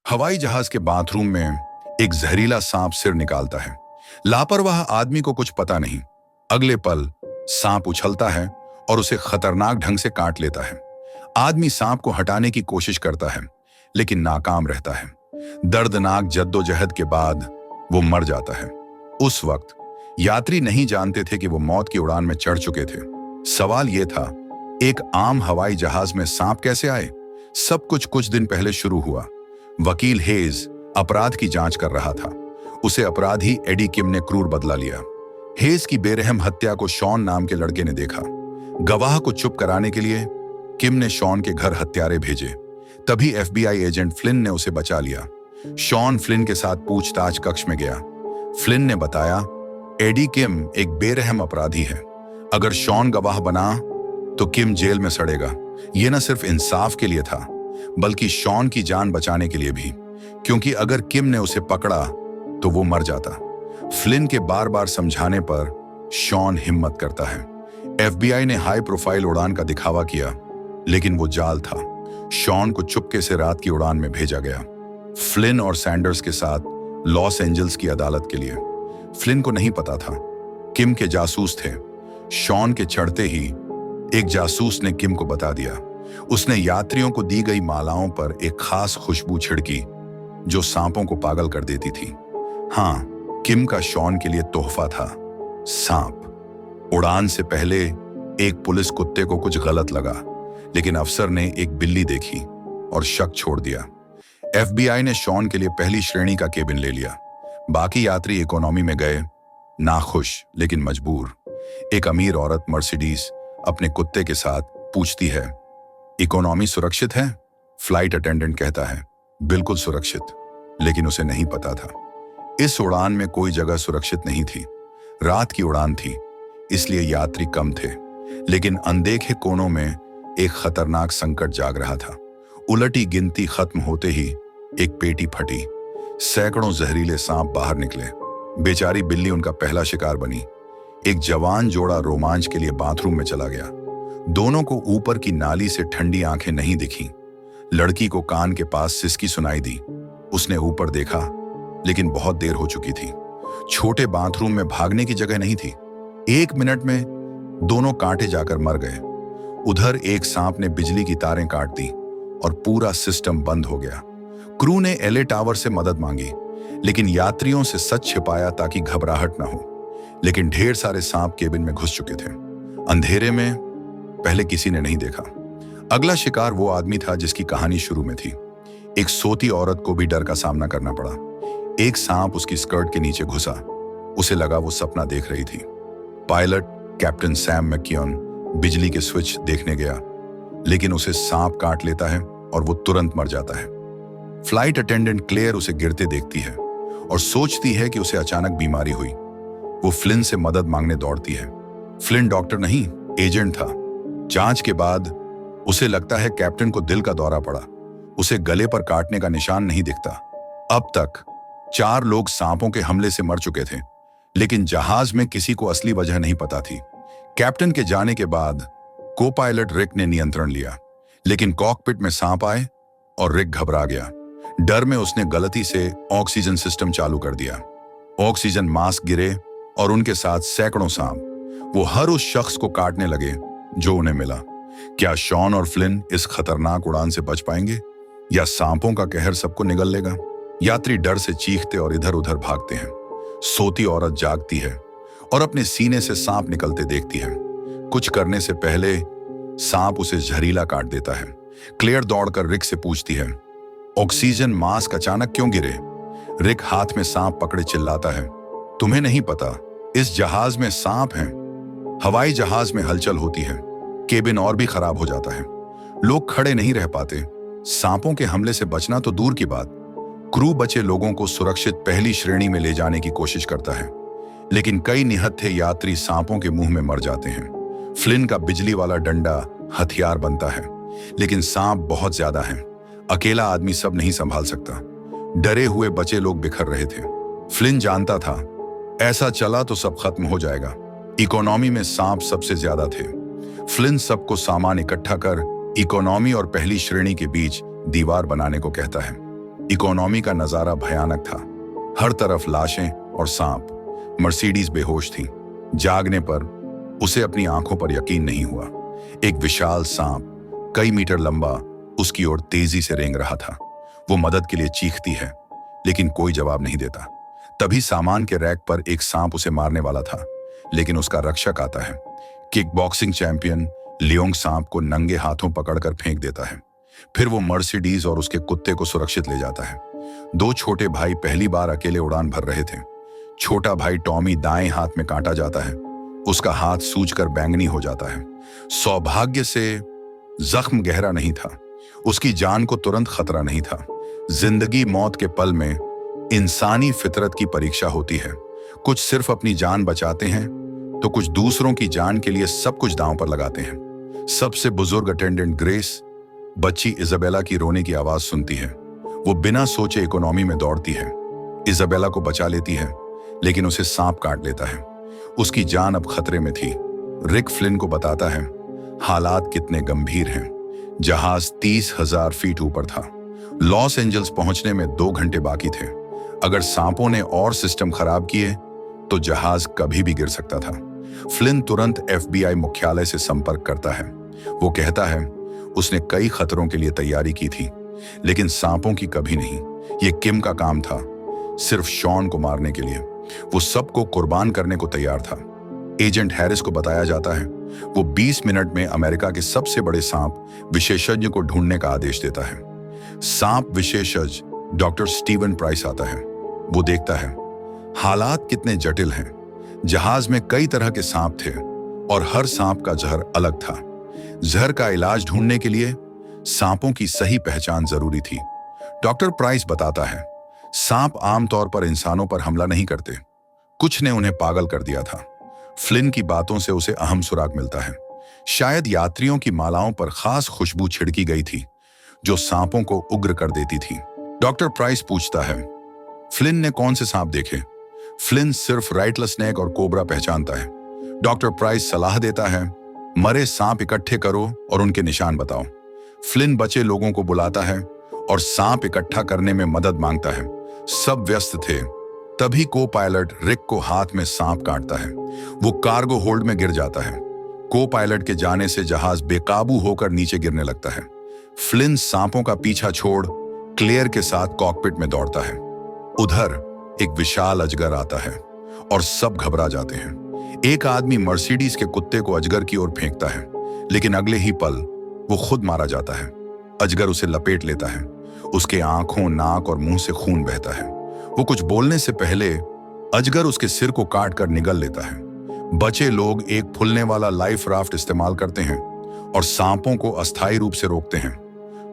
हवाई जहाज के बाथरूम में एक जहरीला सांप सिर निकालता है। लापरवाह आदमी को कुछ पता नहीं। अगले पल सांप उछलता है और उसे खतरनाक ढंग से काट लेता है। आदमी सांप को हटाने की कोशिश करता है, लेकिन नाकाम रहता है। दर्दनाक जद्दोजहद के बाद वो मर जाता है। उस वक्त यात्री नहीं जानते थे कि वो मौत की उड़ान में चढ़ चुके थे। सवाल ये था, एक आम हवाई जहाज में सांप कैसे आए? सब कुछ दिन पहले शुरू हुआ। वकील हेज अपराध की जांच कर रहा था। उसे अपराधी एडी किम ने क्रूर बदला लिया। हेज की बेरहम हत्या को शॉन नाम के लड़के ने देखा। गवाह को चुप कराने के लिए किम ने शॉन के घर हत्यारे भेजे। तभी एफबीआई एजेंट फ्लिन ने उसे बचा लिया। शॉन फ्लिन के साथ पूछताछ कक्ष में गया। फ्लिन ने बताया, एडी किम एक बेरहम अपराधी है। अगर शॉन गवाह बना तो किम जेल में सड़ेगा। यह न सिर्फ इंसाफ के लिए था, बल्कि शॉन की जान बचाने के लिए भी, क्योंकि अगर किम ने उसे पकड़ा तो वो मर जाता। फ्लिन के बार बार समझाने पर शॉन हिम्मत करता है। एफबीआई ने हाई प्रोफाइल उड़ान का दिखावा किया, लेकिन वो जाल था। शॉन को चुपके से रात की उड़ान में भेजा गया, फ्लिन और सैंडर्स के साथ लॉस एंजल्स की अदालत के लिए। फ्लिन को नहीं पता था किम के जासूस थे। शॉन के चढ़ते ही एक जासूस ने किम को बता दिया। उसने यात्रियों को दी गई मालाओं पर एक खास खुशबू छिड़की जो सांपों को पागल कर देती थी। हाँ, किम का शॉन के लिए तोहफा था सांप। उड़ान से पहले एक पुलिस कुत्ते को कुछ गलत लगा, लेकिन अफसर ने एक बिल्ली देखी और शक छोड़ दिया। एफबीआई ने शॉन के लिए पहली श्रेणी का केबिन ले लिया। बाकी यात्री इकोनॉमी में गए, नाखुश लेकिन मजबूर। एक अमीर औरत मर्सिडीज अपने कुत्ते के साथ पूछती है, इकोनॉमी सुरक्षित है? फ्लाइट अटेंडेंट कहता है, बिल्कुल सुरक्षित। लेकिन उसे नहीं पता था इस उड़ान में कोई जगह सुरक्षित नहीं थी। रात की उड़ान थी, इसलिए यात्री कम थे, लेकिन अनदेखे कोनों में एक खतरनाक संकट जाग रहा था। उलटी गिनती खत्म होते ही एक पेटी फटी। सैकड़ों जहरीले सांप बाहर निकले। बेचारी बिल्ली उनका पहला शिकार बनी। एक जवान जोड़ा रोमांच के लिए बाथरूम में चला गया। दोनों को ऊपर की नाली से ठंडी आंखें नहीं दिखीं। लड़की को कान के पास सिसकी सुनाई दी। उसने ऊपर देखा, लेकिन बहुत देर हो चुकी थी। छोटे बाथरूम में भागने की जगह नहीं थी। 1 मिनट में दोनों कांटे जाकर मर गए। उधर एक सांप ने बिजली की तारें काट दी और पूरा सिस्टम बंद हो गया। क्रू ने एलए टावर से मदद मांगी, लेकिन यात्रियों से सच छिपाया ताकि घबराहट न हो। लेकिन ढेर सारे सांप केबिन में घुस चुके थे। अंधेरे में पहले किसी ने नहीं देखा। अगला शिकार वो आदमी था जिसकी कहानी शुरू में थी। एक सोती औरत को भी डर का सामना करना पड़ा। एक सांप उसकी स्कर्ट के नीचे घुसा। उसे लगा वो सपना देख रही थी। पायलट कैप्टन सैम मैक्योन बिजली के स्विच देखने गया, लेकिन उसे सांप काट लेता है और वो तुरंत मर जाता है। फ्लाइट अटेंडेंट क्लेयर उसे गिरते देखती है और सोचती है कि उसे अचानक बीमारी हुई। वो फ्लिन से मदद मांगने दौड़ती है। फ्लिन डॉक्टर नहीं, एजेंट था। जांच के बाद उसे लगता है कैप्टन को दिल का दौरा पड़ा। उसे गले पर काटने का निशान नहीं दिखता। अब तक 4 लोग सांपों के हमले से मर चुके थे, लेकिन जहाज में किसी को असली वजह नहीं पता थी। कैप्टन के जाने के बाद को पायलट रिक ने नियंत्रण लिया, लेकिन कॉकपिट में सांप आए और रिक घबरा गया। डर में उसने गलती से ऑक्सीजन सिस्टम चालू कर दिया। ऑक्सीजन मास्क गिरे और उनके साथ सैकड़ों सांप। वो हर उस शख्स को काटने लगे जो उन्हें मिला। क्या शॉन और फ्लिन इस खतरनाक उड़ान से बच पाएंगे, या सांपों का कहर सबको निगल लेगा? यात्री डर से चीखते और इधर उधर भागते हैं। सोती औरत जागती है और अपने सीने से सांप निकलते देखती है। कुछ करने से पहले सांप उसे जहरीला काट देता है। क्लेयर दौड़कर रिक से पूछती है, ऑक्सीजन मास्क अचानक क्यों गिरे? रिक हाथ में सांप पकड़े चिल्लाता है, तुम्हें नहीं पता, इस जहाज में सांप हैं। हवाई जहाज में हलचल होती है। केबिन और भी खराब हो जाता है। लोग खड़े नहीं रह पाते। सांपों के हमले से बचना तो दूर की बात, क्रू बचे लोगों को सुरक्षित पहली श्रेणी में ले जाने की कोशिश करता है, लेकिन कई निहत्थे यात्री सांपों के मुंह में मर जाते हैं। फ्लिन का बिजली वाला डंडा हथियार बनता है, लेकिन सांप बहुत ज्यादा हैं। अकेला आदमी सब नहीं संभाल सकता। डरे हुए बचे लोग बिखर रहे थे। फ्लिन जानता था ऐसा चला तो सब खत्म हो जाएगा। इकोनॉमी में सांप सबसे ज्यादा थे। फ्लिन सबको सामान इकट्ठा कर इकोनॉमी और पहली श्रेणी के बीच दीवार बनाने को कहता है। इकोनॉमी का नजारा भयानक था। हर तरफ लाशें और सांप। मर्सिडीज बेहोश थी। जागने पर उसे अपनी आंखों पर यकीन नहीं हुआ। एक विशाल सांप कई मीटर लंबा उसकी ओर तेजी से रेंग रहा था। वो मदद के लिए चीखती है, लेकिन कोई जवाब नहीं देता। तभी सामान के रैक पर एक सांप उसे मारने वाला था, लेकिन उसका रक्षक आता है। किक बॉक्सिंग चैंपियन लियोंग सांप को नंगे हाथों पकड़कर फेंक देता है। फिर वो मर्सिडीज और उसके कुत्ते को सुरक्षित ले जाता है। दो छोटे भाई पहली बार अकेले उड़ान भर रहे थे। छोटा भाई टॉमी दाएं हाथ में काटा जाता है। उसका हाथ सूजकर बैंगनी हो जाता है। सौभाग्य से जख्म गहरा नहीं था। उसकी जान को तुरंत खतरा नहीं था। जिंदगी मौत के पल में इंसानी फितरत की परीक्षा होती है। कुछ सिर्फ अपनी जान बचाते हैं, तो कुछ दूसरों की जान के लिए सब कुछ दांव पर लगाते हैं। सबसे बुजुर्ग अटेंडेंट ग्रेस बच्ची इजाबेला की रोने की आवाज सुनती है। वो बिना सोचे इकोनॉमी में दौड़ती है। इजाबेला को बचा लेती है, लेकिन उसे सांप काट लेता है। उसकी जान अब खतरे में थी। रिक फ्लिन को बताता है हालात कितने गंभीर हैं। जहाज 30,000 फीट ऊपर था। लॉस एंजल्स पहुंचने में 2 घंटे बाकी थे। अगर सांपों ने और सिस्टम खराब किए तो जहाज कभी भी गिर सकता था। फ्लिन तुरंत FBI मुख्यालय से संपर्क करता है। वो कहता है उसने कई खतरों के लिए तैयारी की थी, लेकिन सांपों की कभी नहीं। ये किम का काम था, सिर्फ शॉन को मारने के लिए। वो सबको कुर्बान करने को तैयार था। एजेंट हैरिस को बताया जाता है वो 20 मिनट में अमेरिका के सबसे बड़े सांप विशेषज्ञ को ढूंढने का आदेश देता है। सांप विशेषज्ञ डॉक्टर स्टीवन प्राइस आता है। वो देखता है हालात कितने जटिल हैं। जहाज में कई तरह के सांप थे और हर सांप का जहर अलग था। जहर का इलाज ढूंढने के लिए सांपों की सही पहचान जरूरी थी। डॉक्टर प्राइस बताता है सांप आमतौर पर इंसानों पर हमला नहीं करते। कुछ ने उन्हें पागल कर दिया था। फ्लिन की बातों से उसे अहम सुराग मिलता है। शायद यात्रियों की मालाओं पर खास खुशबू छिड़की गई थी जो सांपों को उग्र कर देती थी। डॉक्टर प्राइस पूछता है फ्लिन ने कौन से सांप देखे। फ्लिन सिर्फ राइटलस्नेक और कोबरा पहचानता है। डॉक्टर प्राइस सलाह देता है मरे सांप इकट्ठे करो और उनके निशान बताओ। फ्लिन बचे लोगों को बुलाता है और सांप इकट्ठा करने में मदद मांगता है। सब व्यस्त थे। तभी को पायलट रिक को हाथ में सांप काटता है। वो कार्गो होल्ड में गिर जाता है। को पायलट के जाने से जहाज बेकाबू होकर नीचे गिरने लगता है। फ्लिन सांपों का पीछा छोड़ क्लेयर के साथ कॉकपिट में दौड़ता है। उधर एक विशाल अजगर आता है और सब घबरा जाते हैं। एक आदमी मर्सिडीज के कुत्ते को अजगर की ओर फेंकता है, लेकिन अगले ही पल वो खुद मारा जाता है। अजगर उसे लपेट लेता है। उसके आंखों, नाक और मुंह से खून बहता है। वो कुछ बोलने से पहले अजगर उसके सिर को काट कर निगल लेता है। बचे लोग एक फूलने वाला लाइफ राफ्ट इस्तेमाल करते हैं और सांपों को अस्थायी रूप से रोकते हैं।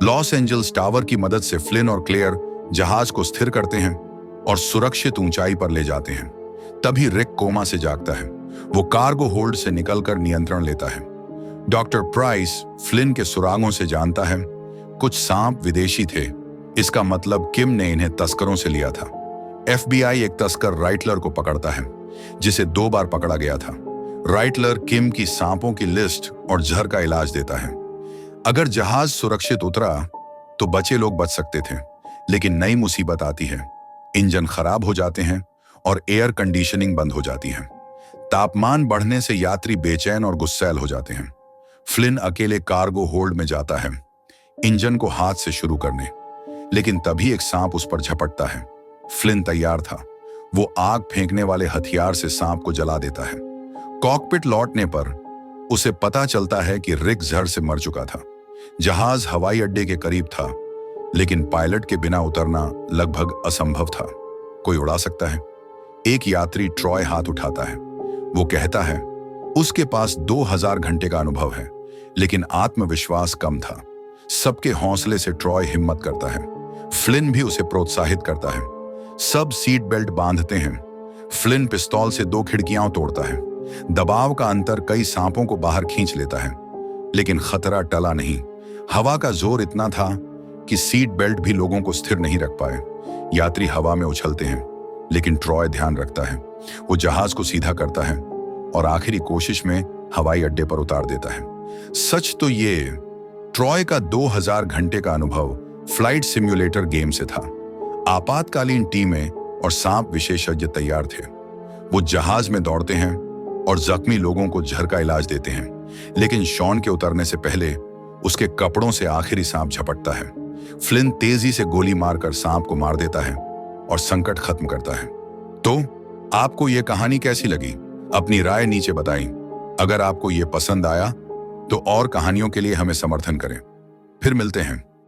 लॉस एंजल्स टावर की मदद से फ्लिन और क्लेयर जहाज को स्थिर करते हैं और सुरक्षित ऊंचाई पर ले जाते हैं। तभी रिक कोमा से जागता है। वो कार्गो होल्ड से निकलकर नियंत्रण लेता है। डॉक्टर प्राइस फ्लिन के सुरागों से जानता है कुछ सांप विदेशी थे। इसका मतलब किम ने इन्हें तस्करों से लिया था। FBI एक तस्कर राइटलर को पकड़ता है, जिसे 2 बार पकड़ा गया था। राइटलर किम की सांपों की लिस्ट और जहर का इलाज देता है। अगर जहाज सुरक्षित उतरा तो बचे लोग बच सकते थे, लेकिन नई मुसीबत आती है। इंजन खराब हो जाते हैं और एयर कंडीशनिंग बंद हो जाती है। तापमान बढ़ने से यात्री बेचैन और गुस्सैल हो जाते हैं। फ्लिन अकेले कार्गो होल्ड में जाता है इंजन को हाथ से शुरू करने, लेकिन तभी एक सांप उस पर झपटता है। फ्लिन तैयार था। वो आग फेंकने वाले हथियार से सांप को जला देता है। कॉकपिट लौटने पर उसे पता चलता है कि रिक जहर से मर चुका था। जहाज हवाई अड्डे के करीब था, लेकिन पायलट के बिना उतरना लगभग असंभव था। कोई उड़ा सकता है। एक यात्री ट्रॉय हाथ उठाता है। वो कहता है उसके पास 2000 घंटे का अनुभव है, लेकिन आत्मविश्वास कम था। सबके हौसले से ट्रॉय हिम्मत करता है। फ्लिन भी उसे प्रोत्साहित करता है। सब सीट बेल्ट बांधते हैं। फ्लिन पिस्तौल से 2 खिड़कियां तोड़ता है। दबाव का अंतर कई सांपों को बाहर खींच लेता है, लेकिन खतरा टला नहीं। हवा का जोर इतना था कि सीट बेल्ट भी लोगों को स्थिर नहीं रख पाए। यात्री हवा में उछलते हैं, लेकिन ट्रॉय ध्यान रखता है। वो जहाज को सीधा करता है और आखिरी कोशिश में हवाई अड्डे पर उतार देता है। सच तो ये ट्रॉय का 2000 घंटे का अनुभव फ्लाइट सिम्युलेटर गेम से था। आपातकालीन टीमें और सांप विशेषज्ञ तैयार थे। वो जहाज में दौड़ते हैं और जख्मी लोगों को जहर का इलाज देते हैं, लेकिन शॉन के उतरने से पहले उसके कपड़ों से आखिरी सांप झपटता है। फ्लिन तेजी से गोली मारकर सांप को मार देता है और संकट खत्म करता है। तो आपको यह कहानी कैसी लगी? अपनी राय नीचे बताएं। अगर आपको यह पसंद आया तो और कहानियों के लिए हमें समर्थन करें। फिर मिलते हैं।